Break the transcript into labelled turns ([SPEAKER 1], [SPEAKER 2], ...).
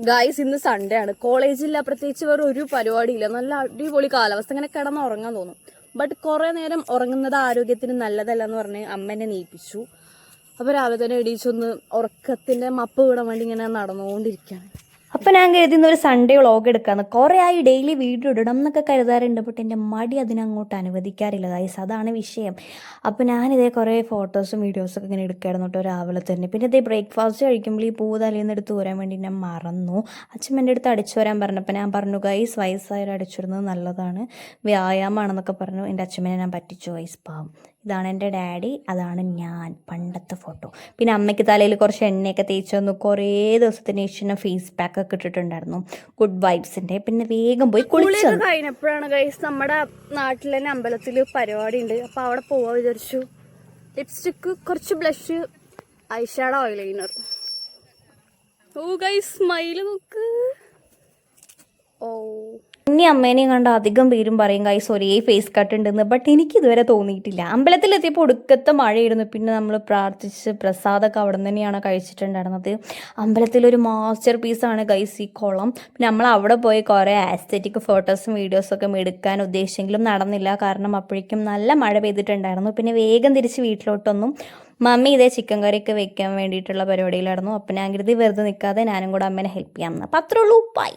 [SPEAKER 1] Guys ഇന്ന് Sunday ആണ്, കോളേജില്ല, പ്രത്യേകിച്ച് വേറെ ഒരു പരിപാടിയില്ല. നല്ല അടിപൊളി കാലാവസ്ഥ, ഇങ്ങനെ കിടന്ന് ഉറങ്ങാൻ തോന്നും. ബട്ട് കുറേ നേരം ഉറങ്ങുന്നത് ആരോഗ്യത്തിന് നല്ലതല്ല എന്ന് പറഞ്ഞ് അമ്മ എന്നെ നീപ്പിച്ചു. അപ്പോൾ രാവിലെ തന്നെ എണീച്ചൊന്ന് ഉറക്കത്തിൻ്റെ മപ്പ് വിടാൻ വേണ്ടി ഇങ്ങനെ നടന്നുകൊണ്ടിരിക്കുകയാണ്.
[SPEAKER 2] അപ്പം ഞാൻ കരുതുന്ന ഒരു സൺഡേ വ്ളോഗ് എടുക്കാമെന്ന്. കുറേ ആയി ഡെയിലി വീഡിയോ ഇടണം എന്നൊക്കെ കരുതാറുണ്ട്. ബട്ട് എൻ്റെ മടി അതിനങ്ങോട്ട് അനുവദിക്കാറില്ല ഗൈസ്, അതാണ് വിഷയം. അപ്പോൾ ഞാനിതേ കുറേ ഫോട്ടോസും വീഡിയോസൊക്കെ ഇങ്ങനെ എടുക്കായിരുന്നു കേട്ടോ രാവിലെ തന്നെ. പിന്നെ ഇതേ ബ്രേക്ക്ഫാസ്റ്റ് കഴിക്കുമ്പോൾ ഈ പൂ തലേന്ന് എടുത്ത് വരാൻ വേണ്ടി ഞാൻ മറന്നു. അച്ഛൻ എൻ്റെ അടുത്ത് അടിച്ചു വരാൻ പറഞ്ഞപ്പോൾ ഞാൻ പറഞ്ഞു ഗൈസ് വയസ്സായാലും അടിച്ചിടുന്നത് നല്ലതാണ്, വ്യായാമമാണെന്നൊക്കെ പറഞ്ഞു. എൻ്റെ അച്ഛമ്മനെ ഞാൻ പറ്റിച്ചു ഗൈസ്, പാവം. ഇതാണ് എൻ്റെ ഡാഡി, അതാണ് ഞാൻ, പണ്ടത്തെ ഫോട്ടോ. പിന്നെ അമ്മയ്ക്ക് തലയിൽ കുറച്ച് എണ്ണയൊക്കെ തേച്ച് വന്നു. കുറേ ദിവസത്തിന് ശേഷം ഫേസ് പാക്ക് ഒക്കെ ഇട്ടിട്ടുണ്ടായിരുന്നു, ഗുഡ് വൈബ്സിൻ്റെ. പിന്നെ വേഗം പോയി കുളിച്ചു
[SPEAKER 1] കഴിഞ്ഞപ്പോഴാണ് ഗൈസ് നമ്മുടെ നാട്ടിൽ തന്നെ അമ്പലത്തിൽ പരിപാടി ഉണ്ട്. അപ്പോൾ അവിടെ പോവാൻ വിചാരിച്ചു. ലിപ്സ്റ്റിക്ക്, കുറച്ച് ബ്ലഷ്, ഐഷാഡോ, ഐലൈനർ. ഓ ഗൈസ് സ്മൈല് നോക്ക്. ഓ
[SPEAKER 2] ഇനി അമ്മേനെയും കണ്ട് അധികം പേരും പറയും ഗൈസ് ഒരേ ഫേസ് കട്ട് ഉണ്ടെന്ന്. ബട്ട് എനിക്ക് ഇതുവരെ തോന്നിയിട്ടില്ല. അമ്പലത്തിലെത്തിയപ്പോൾ ഒടുക്കത്തെ മഴയായിരുന്നു. പിന്നെ നമ്മൾ പ്രാർത്ഥിച്ച് പ്രസാദമൊക്കെ അവിടെ നിന്ന് തന്നെയാണ് കഴിച്ചിട്ടുണ്ടായിരുന്നത്. അമ്പലത്തിലൊരു മാസ്റ്റർ പീസാണ് ഗൈസ് ഈ കുളം. പിന്നെ നമ്മൾ അവിടെ പോയി കുറേ ആസ്തെറ്റിക് ഫോട്ടോസും വീഡിയോസൊക്കെ എടുക്കാൻ ഉദ്ദേശിച്ചെങ്കിലും നടന്നില്ല. കാരണം അപ്പോഴേക്കും നല്ല മഴ പെയ്തിട്ടുണ്ടായിരുന്നു. പിന്നെ വേഗം തിരിച്ച് വീട്ടിലോട്ടൊന്നും മമ്മി ഇതേ ചിക്കൻ കറിയൊക്കെ വെക്കാൻ വേണ്ടിയിട്ടുള്ള പരിപാടിയിലായിരുന്നു. അപ്പം ഞാൻ കരുതി വെറുതെ നിൽക്കാതെ ഞാനും കൂടെ അമ്മേനെ ഹെൽപ്പ് ചെയ്യാമെന്ന്. അപ്പം അത്രേ ഉള്ളൂ, ബൈ.